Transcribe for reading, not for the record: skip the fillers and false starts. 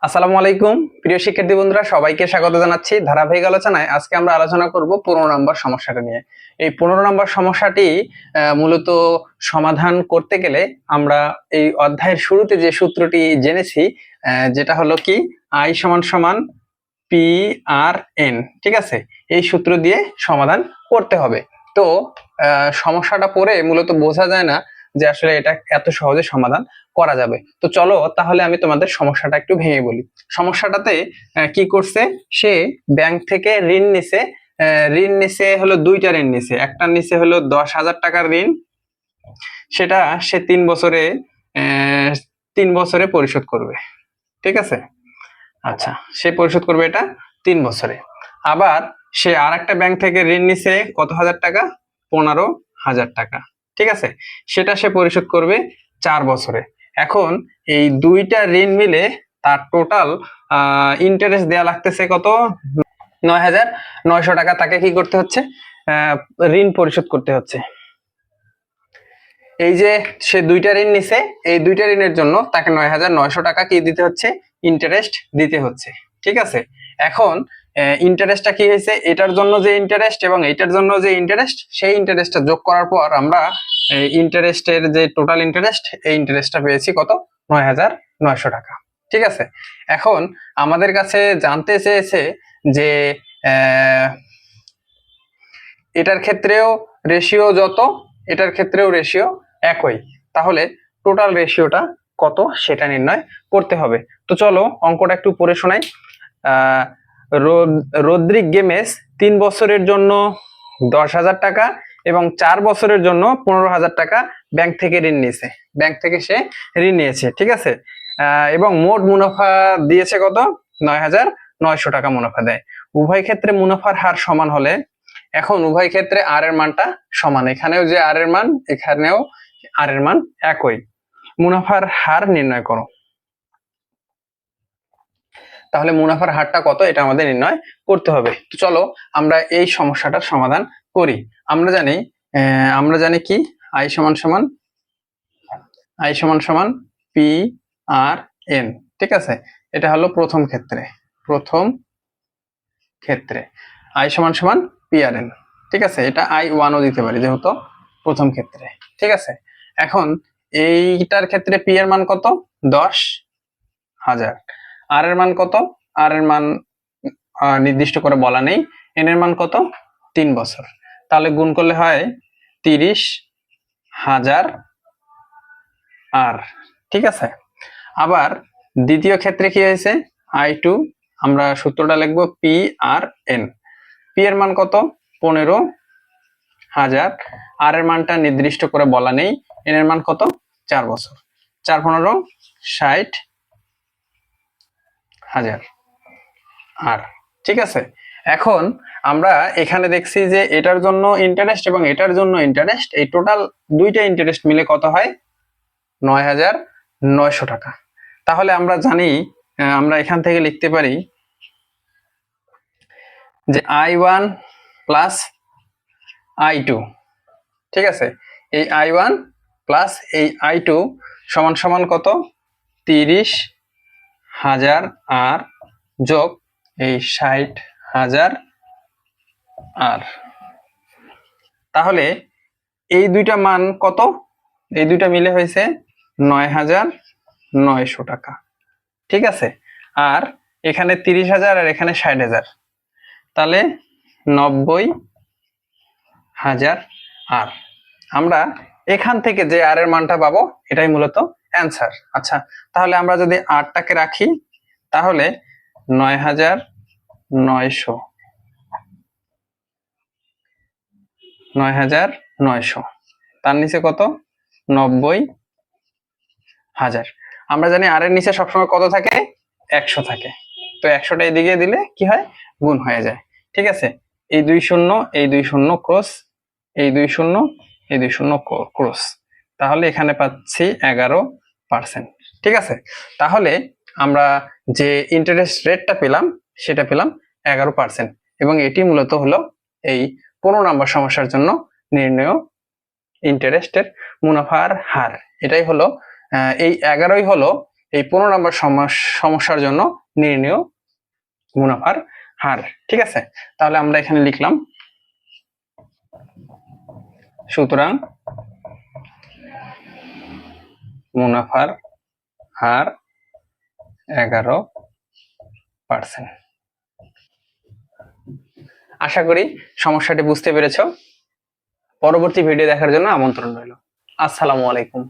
আসসালামু আলাইকুম প্রিয় শিক্ষার্থী বন্ধুরা, সবাইকে স্বাগত জানাচ্ছি। ধারাবাহিক আলোচনায় আজকে আমরা আলোচনা করব 15 নম্বর সমস্যাটা নিয়ে। এই 15 নম্বর সমস্যাটি মূলত সমাধান করতে গেলে আমরা এই অধ্যায়ের শুরুতে যে সূত্রটি জেনেছি, যেটা হলো কি I সমান সমান পি আর এন। ঠিক আছে, এই সূত্র দিয়ে সমাধান করতে হবে। তো সমস্যাটা পড়ে মূলত বোঝা যায় না যে আসলে এটা এত সহজে সমাধান করা যাবে। তো চলো তাহলে আমি তোমাদের সমস্যাটা একটু ভেঙে বলি। সমস্যাটাতে কি করছে, সে ব্যাংক থেকে ঋণ নিছে হলো দুইটা ঋণ নিছে। একটা নিছে হলো 10,000 টাকার ঋণ, সেটা সে 3 বছরে পরিশোধ করবে। ঠিক আছে, আচ্ছা সে পরিশোধ করবে এটা 3 বছরে। আবার সে আর একটা ব্যাংক থেকে ঋণ নিছে কত হাজার টাকা, 15,000 টাকা। ঠিক আছে, সেটা সে পরিশোধ করবে 4 বছরে। এখন এই দুইটা ঋণ মিলে তার টোটাল ইন্টারেস্ট দেয়া লাগতেছে কত, 9,900 টাকা। তাকে কি করতে হচ্ছে, ঋণ পরিশোধ করতে হচ্ছে। এই যে সে দুইটা ঋণ নিছে, এই দুইটা ঋণের জন্য তাকে 9,900 টাকা কি দিতে হচ্ছে, ইন্টারেস্ট দিতে হচ্ছে। ঠিক আছে, এখন ইন্টারেস্টটা কি হয়েছে, এটার জন্য যে ইন্টারেস্ট এবং এটার জন্য যে ইন্টারেস্ট, সেই ইন্টারেস্টটা যোগ করার পর আমরা ইন্টারেস্টের যে টোটাল ইন্টারেস্ট, এই ইন্টারেস্টটা পেয়েছি কত, 9,900 টাকা। ঠিক আছে, এখন আমাদের কাছে জানতে চেয়েছে যে এটার ক্ষেত্রেও রেশিও যত, এটার ক্ষেত্রেও রেশিও একই, তাহলে টোটাল রেশিওটা কত সেটা নির্ণয় করতে হবে। তো চলো অঙ্কটা একটু পড়ে শোনাই। রদ্রিক গেমেস 3 বছরের জন্য 10,000 টাকা এবং 4 বছরের জন্য 15,000 টাকা ব্যাংক থেকে ঋণ নিয়েছে। ব্যাংক থেকে সে ঋণ নিয়েছে। ঠিক আছে, এবং মোট মুনাফা দিয়েছে কত, 9,900 টাকা মুনাফা দেয়। উভয় ক্ষেত্রে মুনাফার হার সমান হলে, এখন উভয় ক্ষেত্রে আর এর মানটা সমান, এখানেও যে আর এর মান, এখানেও আর এর মান একই। মুনাফার হার নির্ণয় করো। তাহলে মুনাফার হারটা কত এটা আমাদের নির্ণয় করতে হবে। তো চলো আমরা এই সমস্যাটার সমাধান করি। আমরা জানি কি আই সমান সমান পি আর এন। ঠিক আছে, এটা হলো প্রথম ক্ষেত্রে আই সমান পি আর এন। ঠিক আছে, এটা I1 ও দিতে পারি যেহেতু প্রথম ক্ষেত্রে। ঠিক আছে, এখন এইটার ক্ষেত্রে পি এর মান কত, 10,000। আর এর মান কত, আর এর মান নির্দিষ্ট করে বলা নেই। এন এর মান কত, 3 বছর। তাহলে গুণ করলে হয় 30,000 আর। ঠিক আছে, আবার দ্বিতীয় ক্ষেত্রে কি হয়েছে, I2, আমরা সূত্রটা লিখবো পি আর এন। পি এর মান কত, 15,000। আর এর মানটা নির্দিষ্ট করে বলা নেই। এন এর মান কত, 4 বছর। 4 15 60,000 আর। ঠিক আছে, এখন আমরা এখানে দেখছি যে এটার জন্য ইন্টারেস্ট এবং এটার জন্য ইন্টারেস্ট, এই টোটাল দুইটা ইন্টারেস্ট মিলে কত হয়, 9,900 টাকা। তাহলে আমরা জানি, আমরা এখান থেকে লিখতে পারি যে I1 প্লাস I2। ঠিক আছে, এই I1 প্লাস এই I2 সমান সমান কত, 30,000 আর যোগ এই 60,000 আর। তাহলে এই দুইটা মান কত, এই দুইটা মিলে হয়েছে 9,900 টাকা। ঠিক আছে, আর এখানে 30,000 আর এখানে 60,000, তাহলে 90,000 আর। আমরা এখান থেকে যে আর এর মানটা পাবো এটাই মূলত অ্যান্সার। আচ্ছা, তাহলে আমরা যদি আরটাকে রাখি, তাহলে 9,900 তার নিচে কত, 90,000। আমরা জানি আর এর নিচে সবসময় কত থাকে, 100 থাকে। তো 100টা এদিকে দিলে কি হয়, গুণ হয়ে যায়। ঠিক আছে, এই 2 শূন্য, এই 2 শূন্য ক্রস, এই 2 শূন্য, এই 2 শূন্য ক্রস, তাহলে এখানে পাচ্ছি 11%। ঠিক আছে, তাহলে আমরা যে ইন্টারেস্ট রেটটা পেলাম সেটা পেলাম 11%, এবং এটি মূলত হলো এই 15 নম্বর সমস্যার জন্য নির্ণেয় ইন্টারেস্টের মুনাফার হার। এটাই হলো এই 11ই হলো এই 15 নম্বর সমস্যার জন্য নির্ণেয় মুনাফার হার। ঠিক আছে, তাহলে আমরা এখানে লিখলাম, সুতরাং মুনাফার হার 11%। আশা করি সমস্যাটি বুঝতে পেরেছো। পরবর্তী ভিডিও দেখার জন্য আমন্ত্রণ রইল। আসসালামু আলাইকুম।